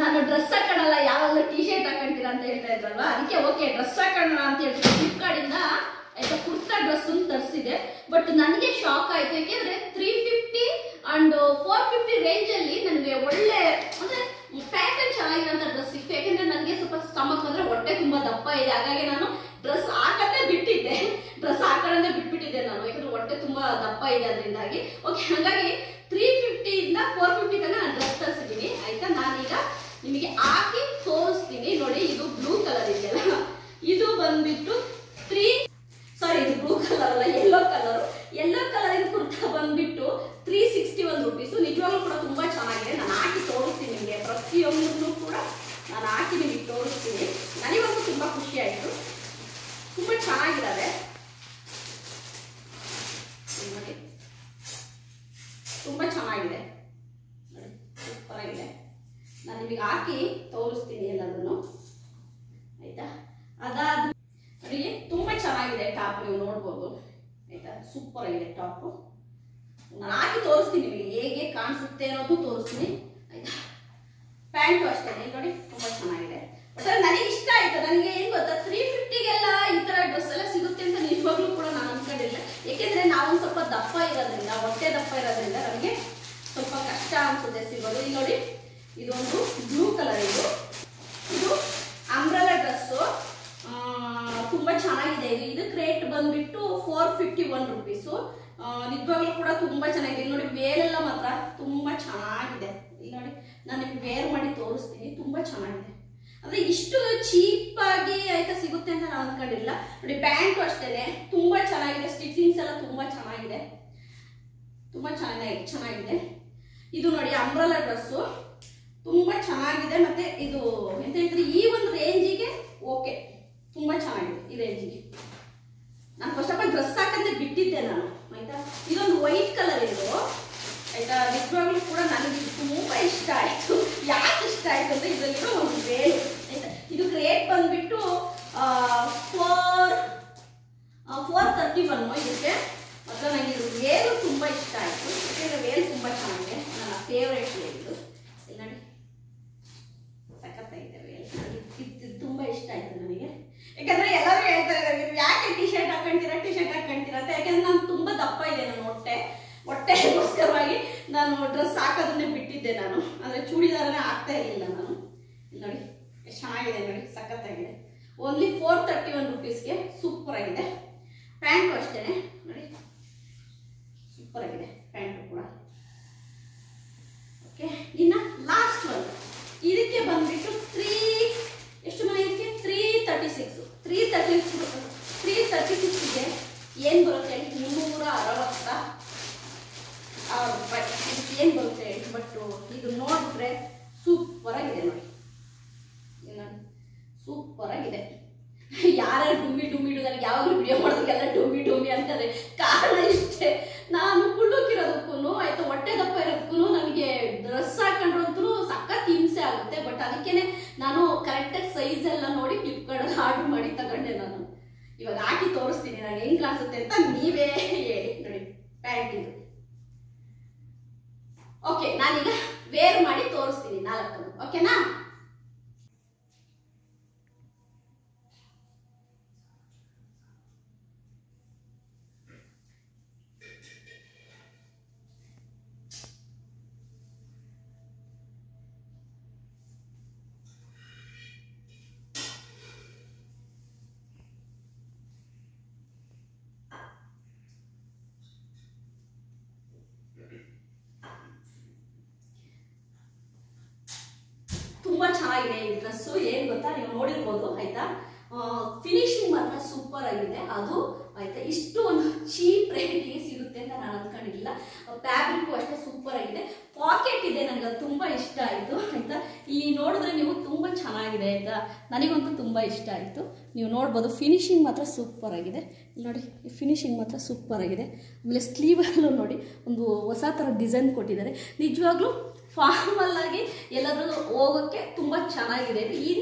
ನಾನು ಡ್ರೆಸ್ ಹಾಕೋಣಲ್ಲ, ಯಾವಾಗಲೂ T shirt ಹಾಕೊಂತೀರಾ ಅಂತ ಹೇಳ್ತಾ ಇದ್ರಲ್ವಾ, ಅದಕ್ಕೆ ಓಕೆ ಡ್ರೆಸ್ ಹಾಕೋಣ ಅಂತ ಹೇಳ್ಬಿಟ್ಟು ಫ್ಲಿಪ್ಕಾರ್ಟಿಂದ ಆಯ್ತಾ ಕುರ್ತಾ ಡ್ರೆಸ್ ತರಿಸಿದೆ. ಬಟ್ ನನಗೆ ಶಾಕ್ ಆಯ್ತು, ಯಾಕೆಂದ್ರೆ 350 ಅಂಡ್ 450 ರೇಂಜ್ ಅಲ್ಲಿ ನನಗೆ ಒಳ್ಳೆ ಅಂದ್ರೆ ಪ್ಯಾಟರ್ನ್ ಚೆನ್ನಾಗಿರೋಂಥ ಡ್ರೆಸ್ ಸಿಕ್ತು. ಯಾಕೆಂದ್ರೆ ನನಗೆ ಸ್ವಲ್ಪ ಸ್ಟಮಕ್ ಅಂದ್ರೆ ಹೊಟ್ಟೆ ತುಂಬಾ ದಪ್ಪ ಇದೆ, ಹಾಗಾಗಿ ನಾನು ಡ್ರೆಸ್ ಹಾಕೋದೇ ಬಿಟ್ಟಿದ್ದೆ, ಬಿಟ್ಬಿಟ್ಟಿದ್ದೆ ನಾನು, ಯಾಕಂದ್ರೆ ಹೊಟ್ಟೆ ತುಂಬಾ ದಪ್ಪ ಇದೆ ಅದರಿಂದಾಗಿ. ಓಕೆ, ಹಾಗಾಗಿ 350 ಇಂದ 450 ತನಕ ನಾನು ಡ್ರೆಸ್ ತರಿಸಿದ್ದೀನಿ ಆಯ್ತಾ. ನಾನೀಗ ನಿಮಗೆ ಹಾಕಿ ತೋರಿಸ್ತೀನಿ ನೋಡಿ. ಇದು ಬ್ಲೂ ಕಲರ್ ಇದೆಯಲ್ಲ, ಇದು ಬಂದ್ಬಿಟ್ಟು ಇದು ಬ್ಲೂ ಕಲರ್ ಅಲ್ಲ, ಯೆಲ್ಲೋ ಕಲರ್ ಕುರ್ತಾ ಬಂದ್ಬಿಟ್ಟು 361 ರುಪೀಸ್. ನಿಜವಾಗ್ಲೂ ಕೂಡ ತುಂಬಾ ಚೆನ್ನಾಗಿದೆ. ನಾನು ಹಾಕಿ ತೋರಿಸ್ತೀನಿ ನಿಮಗೆ, ಪ್ರತಿಯೊಂದನ್ನು ಕೂಡ ನಾನು ಹಾಕಿ ನಿಮಗೆ ತೋರಿಸ್ತೀನಿ. ನನಗಂತೂ ತುಂಬಾ ಖುಷಿ ಆಯ್ತು, ತುಂಬಾ ಚೆನ್ನಾಗಿದ್ದಾವೆ ನೋಡಿ, ತುಂಬಾ ಚೆನ್ನಾಗಿದೆ ನೋಡಿ, ಸೂಪರ್ ಆಗಿದೆ. ನಾನು ನಿಮಗೆ ಹಾಕಿ ತೋರಿಸ್ತೀನಿ ಎಲ್ಲದನ್ನು ಆಯ್ತಾ. ಅದಾದ ನೋಡಿ, ತುಂಬಾ ಚೆನ್ನಾಗಿದೆ ಟಾಪ್, ನೀವು ನೋಡ್ಬೋದು ಆಯ್ತಾ, ಸೂಪರ್ ಆಗಿದೆ ಟಾಪ್. ನಾನು ಹಾಕಿ ತೋರಿಸ್ತೀನಿ ನಿಮಗೆ ಹೇಗೆ ಕಾಣಿಸುತ್ತೆ ಅನ್ನೋದು ತೋರಿಸ್ತೀನಿ ಆಯ್ತಾ. ಪ್ಯಾಂಟು ಅಷ್ಟೇ ನೋಡಿ, ತುಂಬಾ ಚೆನ್ನಾಗಿದೆ. ಬಟ್ ನನಗೆ ಇಷ್ಟ ಆಯ್ತು. ನನಗೆ ಏನ್ ಗೊತ್ತಾ, 350ಗೆಲ್ಲ ಈ ತರ ಡ್ರೆಸ್ ಎಲ್ಲ ಸಿಗುತ್ತೆ ಅಂತ ನಿಜವಾಗ್ಲೂ ಕೂಡ ನಾನು ಅನ್ಕೊಂಡಿಲ್ಲ. ಯಾಕೆಂದ್ರೆ ನಾವೊಂದು ಸ್ವಲ್ಪ ದಪ್ಪ ಇರೋದ್ರಿಂದ, ಹೊಟ್ಟೆ ದಪ್ಪ ಇರೋದ್ರಿಂದ ನನಗೆ ಸ್ವಲ್ಪ ಕಷ್ಟ ಅನ್ಸುತ್ತೆ ಸಿಗೋದು. ಇಲ್ಲಿ ನೋಡಿ, ಇದೊಂದು ಬ್ಲೂ ಕಲರ್, ಇದು ಅಂಬ್ರೆಲಾ ಡ್ರೆಸ್ಸು, ತುಂಬಾ ಚೆನ್ನಾಗಿದೆ. ಇದಕ್ಕೆ ರೇಟ್ ಬಂದ್ಬಿಟ್ಟು 451 ರುಪೀಸು. ನಿಜವಾಗ್ಲೂ ಕೂಡ ತುಂಬಾ ಚೆನ್ನಾಗಿದೆ. ಇಲ್ಲಿ ನೋಡಿ, ವೇರೆಲ್ಲ ಮಾತ್ರ ತುಂಬಾ ಚೆನ್ನಾಗಿದೆ. ಇಲ್ಲಿ ನೋಡಿ, ನಾನು ನಿಮ್ಗೆ ವೇರ್ ಮಾಡಿ ತೋರಿಸ್ತೀನಿ, ತುಂಬಾ ಚೆನ್ನಾಗಿದೆ. ಅಂದ್ರೆ ಇಷ್ಟು ಚೀಪ್ ಆಗಿ ಆಯ್ತಾ ಸಿಗುತ್ತೆ ಅಂತ ನಾನು ಅನ್ಕೊಂಡಿಲ್ಲ ನೋಡಿ. ಪ್ಯಾಂಟು ಅಷ್ಟೇನೆ ತುಂಬಾ ಚೆನ್ನಾಗಿದೆ, ಸ್ಟಿಚಿಂಗ್ಸ್ ಎಲ್ಲ ತುಂಬಾ ಚೆನ್ನಾಗಿದೆ, ತುಂಬಾ ಚೆನ್ನಾಗಿದೆ. ಇದು ನೋಡಿ ಅಂಬ್ರೆಲಾ ಡ್ರೆಸ್ಸು, ತುಂಬಾ ಚೆನ್ನಾಗಿದೆ. ಮತ್ತೆ ಇದು ಎಂತ ಹೇಳ್ತಾರೆ, ಈ ಒಂದು ರೇಂಜಿಗೆ ಓಕೆ, ತುಂಬಾ ಚೆನ್ನಾಗಿದೆ ಈ ರೇಂಜಿಗೆ. ನಾನು ಫಸ್ಟ್ ಆಫ್ ಆಲ್ ಡ್ರೆಸ್ ಹಾಕಂದ್ರೆ ಬಿಟ್ಟಿದ್ದೆ ನಾನು ಆಯ್ತಾ. ಇದೊಂದು ವೈಟ್ ಕಲರ್ ಇದು ಆಯ್ತಾ. ನಿಜವಾಗ್ಲೂ ಕೂಡ ನನಗೆ ತುಂಬಾ ಇಷ್ಟ ಆಯ್ತು. ಯಾಕೆ ಇಷ್ಟ ಆಯ್ತು ಅಂದ್ರೆ ಇದರಲ್ಲಿರೋ ಒಂದು ವೇಲ್ ಆಯ್ತಾ. ಇದು ರೇಟ್ ಬಂದ್ಬಿಟ್ಟು 431 ಇದಕ್ಕೆ. ಮತ್ತು ನನಗೆ ಇದು ವೇಲು ತುಂಬಾ ಇಷ್ಟ ಆಯ್ತು, ಯಾಕೆಂದ್ರೆ ವೇಲ್ ತುಂಬಾ ಚೆನ್ನಾಗಿದೆ, ನನ್ನ ಫೇವ್ರೇಟ್ ವೇಲ್ ಇದು. ಇಲ್ಲಿ ನೋಡಿ, ಸಖತ್ತಾಗಿದೆ ವೇಲ್, ಇದು ತುಂಬಾ ಇಷ್ಟ ಆಯ್ತು ನನಗೆ. ಯಾಕಂದ್ರೆ ಎಲ್ಲರೂ ಹೇಳ್ತಾ ಇದ್ದಾರೆ, ಯಾಕೆ ಟಿ ಶರ್ಟ್ ಹಾಕೊಂತೀರಾ ಅಂತ. ಯಾಕಂದ್ರೆ ನಾನು ತುಂಬಾ ದಪ್ಪ ಇದೆ, ನನ್ನ ಹೊಟ್ಟೆಗೋಸ್ಕರವಾಗಿ ನಾನು ಡ್ರೆಸ್ ಹಾಕೋದನ್ನೇ ಬಿಟ್ಟಿದ್ದೆ ನಾನು. ಅಂದ್ರೆ ಚೂಡಿದಾರನೇ ಹಾಕ್ತಾ ಇರಲಿಲ್ಲ ನಾನು. ನೋಡಿ ಎಷ್ಟು ಚೆನ್ನಾಗಿದೆ ನೋಡಿ, ಸಖತ್ತಾಗಿದೆ. ಓನ್ಲಿ 431 ರುಪೀಸ್ಗೆ ಸೂಪರ್ ಆಗಿದೆ. ಪ್ಯಾಂಟು ಅಷ್ಟೇನೆ ನೋಡಿ, ಸೂಪರ್ ಆಗಿದೆ ಪ್ಯಾಂಟು ಕೂಡ. ಓಕೆ, ಇನ್ನು ಲಾಸ್ಟ್ ಒನ್, ಇದಕ್ಕೆ ಬಂದ್ಬಿಟ್ಟು ಎಷ್ಟು ಮನೆ, ಇದಕ್ಕೆ 336ಗೆ ಏನು ಬರುತ್ತೆ ಹೇಳಿ, 360 ರೂಪಾಯಿ ಇದಕ್ಕೆ ಏನು ಬರುತ್ತೆ ಹೇಳಿ. ಬಟ್ ಇದು ನೋಡಿದ್ರೆ ಸೂಪರ್ ಆಗಿದೆ ನೋಡಿ, ಸೂಪರ್ ಆಗಿದೆ. ಯಾರ್ಯಾರು ಡುಮ್ಮಿ ನನಗೆ ಯಾವಾಗಲೂ ವಿಡಿಯೋ ಮಾಡೋದಕ್ಕೆಲ್ಲ ಡುಮ್ಮಿ ಅಂತಾರೆ. ಕಾರಣ ಇಷ್ಟೇ, ನಾನು ಕುಳ್ಳಕ್ಕಿರೋದಕ್ಕೂ ಆಯ್ತು, ಹೊಟ್ಟೆ ದಪ್ಪ ಇರೋದಕ್ಕೂ ನನಗೆ ಡ್ರೆಸ್ ಹಾಕೊಂಡ್ರಂತೂ ಸಖತ್ ಹಿಂಸೆ ಆಗುತ್ತೆ. ಬಟ್ ಅದಕ್ಕೇನೆ ನಾನು ಕರೆಕ್ಟಾಗಿ ಸೈಜ್ ಎಲ್ಲ ನೋಡಿ ಫ್ಲಿಪ್ಕಾರ್ಟಲ್ಲಿ ಆರ್ಡರ್ ಮಾಡಿ ತಗೊಂಡೆ ನಾನು. ಇವಾಗ ಹಾಕಿ ತೋರಿಸ್ತೀನಿ ನನಗೆ ಹೆಂಗ್ ಕಾಣಿಸುತ್ತೆ ಅಂತ, ನೀವೇ ಹೇಳಿ ನೋಡಿ. ಪ್ಯಾಂಟ್ ಇದು ಓಕೆ, ನಾನೀಗ ವೇರ್ ಮಾಡಿ ತೋರಿಸ್ತೀನಿ 4. ಓಕೆನಾ? ತುಂಬಾ ಚೆನ್ನಾಗಿದೆ ಈ ಡ್ರೆಸ್ಸು. ಏನ್ ಗೊತ್ತಾ, ನೀವು ನೋಡಿರ್ಬೋದು ಆಯ್ತಾ. ಫಿನಿಶಿಂಗ್ ಮಾತ್ರ ಸೂಪರ್ ಆಗಿದೆ ಅದು ಆಯ್ತಾ. ಇಷ್ಟು ಒಂದು ಚೀಪ್ ರೇಟಿಗೆ ಸಿಗುತ್ತೆ ಅಂತ ನಾನು ಅನ್ಕೊಂಡಿಲ್ಲ. ಫ್ಯಾಬ್ರಿಕ್ ಅಷ್ಟೇ ಸೂಪರ್ ಆಗಿದೆ. ಪಾಕೆಟ್ ಇದೆ, ನನಗೆ ಅದು ತುಂಬಾ ಇಷ್ಟ ಆಯ್ತು ಆಯ್ತಾ. ಇಲ್ಲಿ ನೋಡಿದ್ರೆ ನೀವು ತುಂಬಾ ಚೆನ್ನಾಗಿದೆ ಆಯ್ತಾ, ನನಗಂತೂ ತುಂಬಾ ಇಷ್ಟ ಆಯ್ತು. ನೀವು ನೋಡ್ಬೋದು, ಫಿನಿಶಿಂಗ್ ಮಾತ್ರ ಸೂಪರ್ ಆಗಿದೆ. ಇಲ್ಲಿ ನೋಡಿ, ಈ ಫಿನಿಶಿಂಗ್ ಮಾತ್ರ ಸೂಪರ್ ಆಗಿದೆ. ಆಮೇಲೆ ಸ್ಲೀವಲ್ಲೂ ನೋಡಿ ಒಂದು ಹೊಸ ಥರ ಡಿಸೈನ್ ಕೊಟ್ಟಿದ್ದಾರೆ. ನಿಜವಾಗ್ಲೂ ಫಾರ್ಮಲ್ ಆಗಿ ಎಲ್ಲಾದ್ರೂ ಹೋಗೋಕ್ಕೆ ತುಂಬ ಚೆನ್ನಾಗಿದೆ.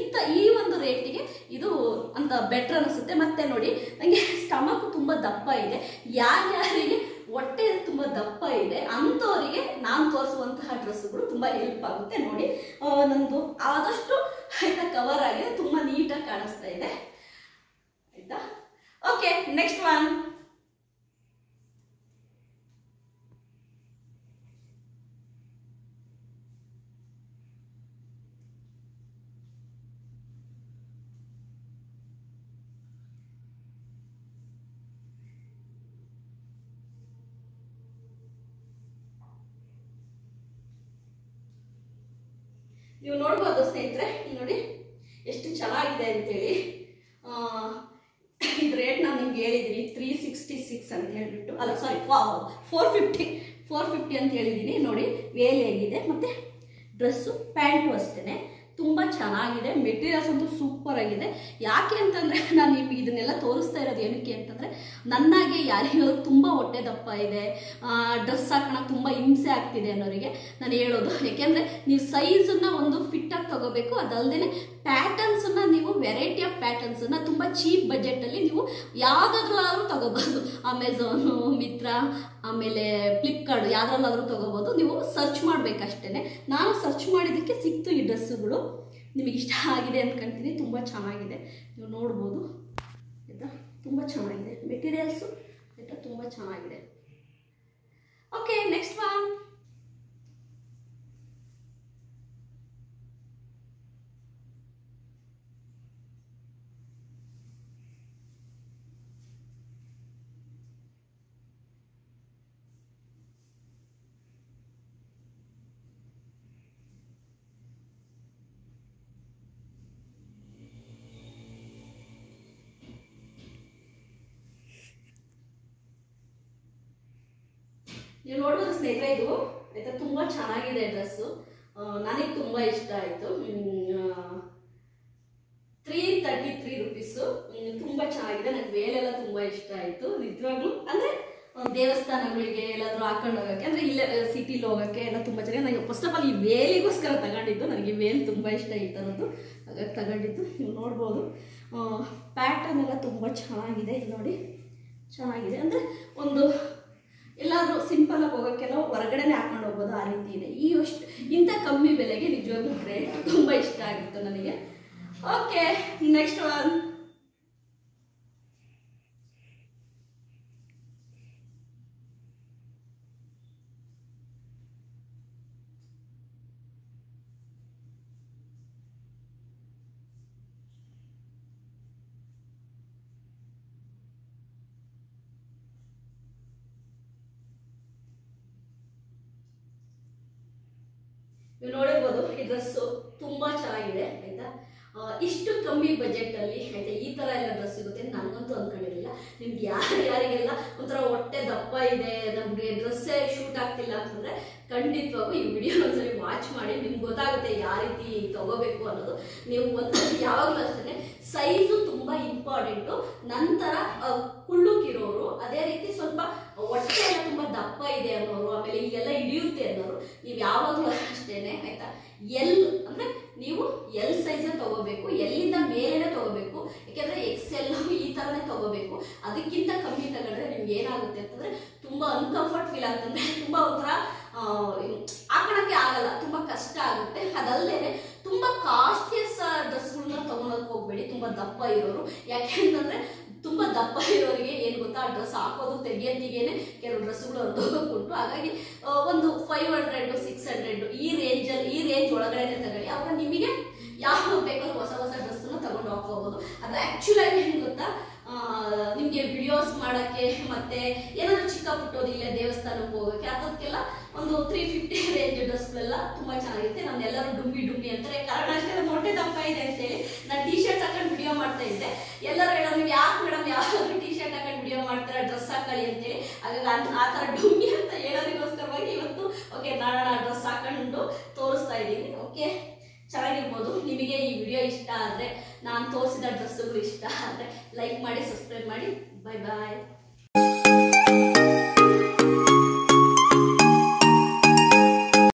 ಈ ಒಂದು ರೇಟಿಗೆ ಇದು ಅಂತ ಬೆಟರ್ ಅನಿಸುತ್ತೆ. ಮತ್ತೆ ನೋಡಿ, ನನಗೆ ಸ್ಟಮಕ್ ತುಂಬ ದಪ್ಪ ಇದೆ. ಯಾರ್ಯಾರಿಗೆ ಹೊಟ್ಟೆ ತುಂಬ ದಪ್ಪ ಇದೆ ಅಂಥವರಿಗೆ ನಾನು ತೋರಿಸುವಂತಹ ಡ್ರೆಸ್ಸುಗಳು ತುಂಬ ಹೆಲ್ಪ್ ಆಗುತ್ತೆ. ನೋಡಿ, ನಂದು ಆದಷ್ಟು ಆಯ್ತಾ ಕವರ್ ಆಗಿದೆ, ತುಂಬ ನೀಟಾಗಿ ಕಾಣಿಸ್ತಾ ಇದೆ ಆಯ್ತಾ. Okay, next one. ನೀವು ನೋಡ್ಬೋದು ಸ್ನೇಹಿತರೆ, ನೋಡಿ ಎಷ್ಟು ಚೆನ್ನಾಗಿದೆ ಅಂತೇಳಿ. ಇದು ರೇಟ್ ನಾನು ನಿಮ್ಗೆ ಹೇಳಿದ್ದೀನಿ 366 ಅಂತ ಹೇಳ್ಬಿಟ್ಟು, ಅಲ್ಲ ಸಾರಿ 450 ಅಂತ ಹೇಳಿದ್ದೀನಿ. ನೋಡಿ ವೇಲ್ ಹೇಗಿದೆ, ಮತ್ತು ಡ್ರೆಸ್ಸು ಪ್ಯಾಂಟು ಅಷ್ಟೇ ತುಂಬ ಚೆನ್ನಾಗಿದೆ. ಮೆಟೀರಿಯಲ್ಸ್ ಅಂತೂ ಸೂಪರ್ ಆಗಿದೆ. ಯಾಕೆ ಅಂತಂದರೆ ನಾನು ನಿಮಗೆ ಇದನ್ನೆಲ್ಲ ತೋರಿಸ್ತಾ ಇರೋದು ಏನಕ್ಕೆ ಅಂತಂದರೆ, ನನ್ನಾಗೆ ಯಾರಿಗಾದ್ರು ತುಂಬ ಹೊಟ್ಟೆ ದಪ್ಪ ಇದೆ, ಡ್ರೆಸ್ ಹಾಕೋಣಕ್ಕೆ ತುಂಬ ಹಿಂಸೆ ಆಗ್ತಿದೆ ಅನ್ನೋರಿಗೆ ನಾನು ಹೇಳೋದು. ಯಾಕೆಂದರೆ ನೀವು ಸೈಜನ್ನು ಒಂದು ಫಿಟ್ಟಾಗಿ ತೊಗೋಬೇಕು. ಅದಲ್ಲದೆ ಪ್ಯಾಟರ್ನ್ಸನ್ನು ನೀವು ವೆರೈಟಿ ಆಫ್ ಪ್ಯಾಟರ್ನ್ಸನ್ನು ತುಂಬ ಚೀಪ್ ಬಜೆಟಲ್ಲಿ ನೀವು ಯಾವುದಾದ್ರೂ ತೊಗೋಬೋದು. ಅಮೆಝಾನು, ಮಿತ್ರಾ, ಆಮೇಲೆ ಫ್ಲಿಪ್ಕಾರ್ಟ್ ಯಾವುದ್ರಲ್ಲಾದರೂ ತೊಗೋಬೋದು. ನೀವು ಸರ್ಚ್ ಮಾಡಬೇಕಷ್ಟೇ. ನಾನು ಸರ್ಚ್ ಮಾಡಿದ್ದಕ್ಕೆ ಸಿಕ್ತು ಈ ಡ್ರೆಸ್ಸುಗಳು. ನಿಮಗೆ ಇಷ್ಟ ಆಗಿದೆ ಅಂದ್ಕೊಳ್ತೀನಿ. ತುಂಬ ಚೆನ್ನಾಗಿದೆ, ನೀವು ನೋಡ್ಬೋದು ಆಯಿತಾ. ತುಂಬ ಚೆನ್ನಾಗಿದೆ ಮೆಟೀರಿಯಲ್ಸು ಆಯಿತಾ, ತುಂಬ ಚೆನ್ನಾಗಿದೆ. Okay, next one. ನೀವು ನೋಡ್ಬೋದು ಸ್ನೇಹಿತರೆ, ಇದು ಆಯಿತಾ ತುಂಬ ಚೆನ್ನಾಗಿದೆ ಡ್ರೆಸ್ಸು. ನನಗೆ ತುಂಬ ಇಷ್ಟ ಆಯಿತು. 333 ರುಪೀಸು. ತುಂಬ ಚೆನ್ನಾಗಿದೆ. ನನಗೆ ವೇಲೆಲ್ಲ ತುಂಬ ಇಷ್ಟ ಆಯಿತು ನಿಜವಾಗ್ಲೂ. ಅಂದರೆ ದೇವಸ್ಥಾನಗಳಿಗೆ ಎಲ್ಲಾದರೂ ಹಾಕೊಂಡು ಹೋಗೋಕ್ಕೆ, ಅಂದರೆ ಇಲ್ಲೇ ಸಿಟಿಲಿ ಹೋಗೋಕ್ಕೆ ಎಲ್ಲ ತುಂಬ ಚೆನ್ನಾಗಿ. ನನಗೆ ಫಸ್ಟ್ ಆಫ್ ಆಲ್ ಈ ವೇಲಿಗೋಸ್ಕರ ತಗೊಂಡಿದ್ದು. ನನಗೆ ವೇಲ್ ತುಂಬ ಇಷ್ಟ ಈ ಥರದ್ದು, ಹಾಗಾಗಿ ತಗೊಂಡಿದ್ದು. ನೀವು ನೋಡ್ಬೋದು ಪ್ಯಾಟರ್ನ್ ಎಲ್ಲ ತುಂಬ ಚೆನ್ನಾಗಿದೆ. ನೋಡಿ ಚೆನ್ನಾಗಿದೆ. ಅಂದರೆ ಒಂದು ಎಲ್ಲಾದರೂ ಸಿಂಪಲ್ ಆಗಿ ಹೋಗೋಕ್ಕೆಲ್ಲ ಹೊರಗಡೆನೇ ಹಾಕೊಂಡು ಹೋಗ್ಬೋದು, ಆ ರೀತಿ ಇದೆ. ಇಂಥ ಕಮ್ಮಿ ಬೆಲೆಗೆ ನಿಜವಾಗ್ಲೂ ಗ್ರೇಟ್. ತುಂಬ ಇಷ್ಟ ಆಗಿತ್ತು ನನಗೆ. Okay, next one. ನೀವು ನೋಡಿರ್ಬೋದು, ಈ ಡ್ರೆಸ್ಸು ತುಂಬ ಚೆನ್ನಾಗಿದೆ ಆಯಿತಾ. ಇಷ್ಟು ಕಮ್ಮಿ ಬಜೆಟಲ್ಲಿ ಆಯಿತಾ ಈ ಥರ ಎಲ್ಲ ಡ್ರೆಸ್ ಸಿಗುತ್ತೆ ನನಗಂತೂ ಅಂದ್ಕೊಂಡಿರಲಿಲ್ಲ. ನಿಮ್ಗೆ ಯಾರಿಗೆಲ್ಲ ಒಂಥರ ಹೊಟ್ಟೆ ದಪ್ಪ ಇದೆ, ನಮಗೆ ಡ್ರೆಸ್ಸೇ ಶೂಟ್ ಆಗ್ತಿಲ್ಲ ಅಂತಂದರೆ ಖಂಡಿತವಾಗೂ ಈ ವಿಡಿಯೋ ಒಂದ್ಸರಿ ವಾಚ್ ಮಾಡಿ. ನಿಮ್ಗೆ ಗೊತ್ತಾಗುತ್ತೆ ಯಾವ ರೀತಿ ತಗೋಬೇಕು ಅನ್ನೋದು. ನೀವು ಒಂದ್ಸರಿ ಯಾವಾಗಲೂ ಅಷ್ಟೇ ಸೈಜು ತುಂಬ ಇಂಪಾರ್ಟೆಂಟು. ನಂತರ ಕುಳ್ಳುಕಿರೋರು, ಅದೇ ರೀತಿ ಸ್ವಲ್ಪ ಹೊಟ್ಟೆ ಎಲ್ಲ ತುಂಬ ದಪ್ಪ ಇದೆ ಅನ್ನೋರು, ಆಮೇಲೆ ಇಲ್ಲೆಲ್ಲ ಹಿಡಿಯುತ್ತೆ ಅನ್ನೋರು, ನೀವು ಯಾವಾಗಲೂ ಅಷ್ಟೇ ಆಯಿತಾ. ಅಂದರೆ ನೀವು ಎಲ್ ಸೈಜೇ ತಗೋಬೇಕು. ಎಲ್ಲಿಂದ ಮೇಲೆನೇ ತಗೋಬೇಕು. ಯಾಕೆಂದರೆ XL ಈ ಥರನೇ ತಗೋಬೇಕು. ಅದಕ್ಕಿಂತ ಕಮ್ಮಿ ತಗೊಂಡ್ರೆ ನಿಮ್ಗೆ ಏನಾಗುತ್ತೆ ಅಂತಂದರೆ ತುಂಬ ಅನ್ಕಂಫರ್ಟ್ ಫೀಲ್ ಆಗ್ತಂದ್ರೆ ತುಂಬ ಒಂಥರ ಹಾಕೋಣಕ್ಕೆ ಆಗಲ್ಲ, ತುಂಬ ಕಷ್ಟ ಆಗುತ್ತೆ. ಅದಲ್ಲದೆ ತುಂಬ ಕಾಸ್ಟ್ಲಿಯಸ್ ಡ್ರೆಸ್ಗಳನ್ನ ತೊಗೊಳಕ್ಕೆ ಹೋಗ್ಬೇಡಿ ತುಂಬ ದಪ್ಪ ಇರೋರು. ಯಾಕೆಂತಂದರೆ ತುಂಬ ದಪ್ಪ ಇರೋರಿಗೆ ಏನು ಗೊತ್ತಾ, ಆ ಡ್ರೆಸ್ ಹಾಕೋದು ತೆಗಿಯೋದಿಗೇನೆ ಕೆಲವು ಡ್ರೆಸ್ಸುಗಳು ಹೊರಟೋಗುಂಟು. ಹಾಗಾಗಿ ಒಂದು 500 600 ಈ ರೇಂಜ್ ಒಳಗಡೆ ತಗೊಳ್ಳಿ. ಆವಾಗ ನಿಮಗೆ ಯಾವ ಬೇಕಾದ್ರೂ ಹೊಸ ಡ್ರೆಸ್ಸನ್ನು ತಗೊಂಡು ಹಾಕೋಬೋದು. ಅದು ಆ್ಯಕ್ಚುಲಾಗಿ ಏನು ಗೊತ್ತಾ, ನಿಮಗೆ ವಿಡಿಯೋಸ್ ಮಾಡೋಕ್ಕೆ ಮತ್ತು ಏನಾದರೂ ಚಿಕ್ಕ ಪುಟ್ಟೋದಿಲ್ಲ ದೇವಸ್ಥಾನಕ್ಕೆ ಹೋಗೋಕ್ಕೆ ಅದಕ್ಕೆಲ್ಲ ಒಂದು 350 ರೇಂಜ್ ಡ್ರೆಸ್ಗಳೆಲ್ಲ ತುಂಬ ಚೆನ್ನಾಗಿರುತ್ತೆ. ನಮ್ಮೆಲ್ಲರೂ ಡುಮ್ಮಿ ಅಂತಾರೆ. ಕಾರಣ ಅಷ್ಟೇ, ನಮ್ಮ ಹೊಟ್ಟೆ ದಪ್ಪ ಇದೆ ಅಂತೇಳಿ ನಾನು ಟೀ ಶರ್ಟ್ ಹಾಕೊಂಡು ವಿಡಿಯೋ ಮಾಡ್ತಾ ಇದ್ದೆ. ಎಲ್ಲರೂ ಹೇಳೋದು, ನೀವು ಯಾಕೆ ಮೇಡಮ್ ಯಾವಾಗಲೂ ಟೀ ಶರ್ಟ್ ಹಾಕೊಂಡು ವಿಡಿಯೋ ಮಾಡ್ತೀರಾ, ಡ್ರೆಸ್ ಹಾಕೊಳ್ಳಿ ಅಂತೇಳಿ. ಹಾಗಾಗಿ ಆ ಥರ ಡುಮ್ಮಿ ಅಂತ ಹೇಳೋದಕ್ಕೋಸ್ಕರವಾಗಿ ಇವತ್ತು ಓಕೆ ನಾನು ಡ್ರೆಸ್ ಹಾಕೊಂಡು ತೋರಿಸ್ತಾ ಇದ್ದೀನಿ. ಓಕೆ, ಚೆನ್ನಾಗಿರ್ಬೋದು. ನಿಮಗೆ ಈ ವಿಡಿಯೋ ಇಷ್ಟ ಆದರೆ, ನಾನು ತೋರಿಸಿದ ಡ್ರೆಸ್ಸುಗಳು ಇಷ್ಟ ಆದರೆ ಲೈಕ್ ಮಾಡಿ, ಸಬ್ಸ್ಕ್ರೈಬ್ ಮಾಡಿ. ಬಾಯ್ ಬಾಯ್.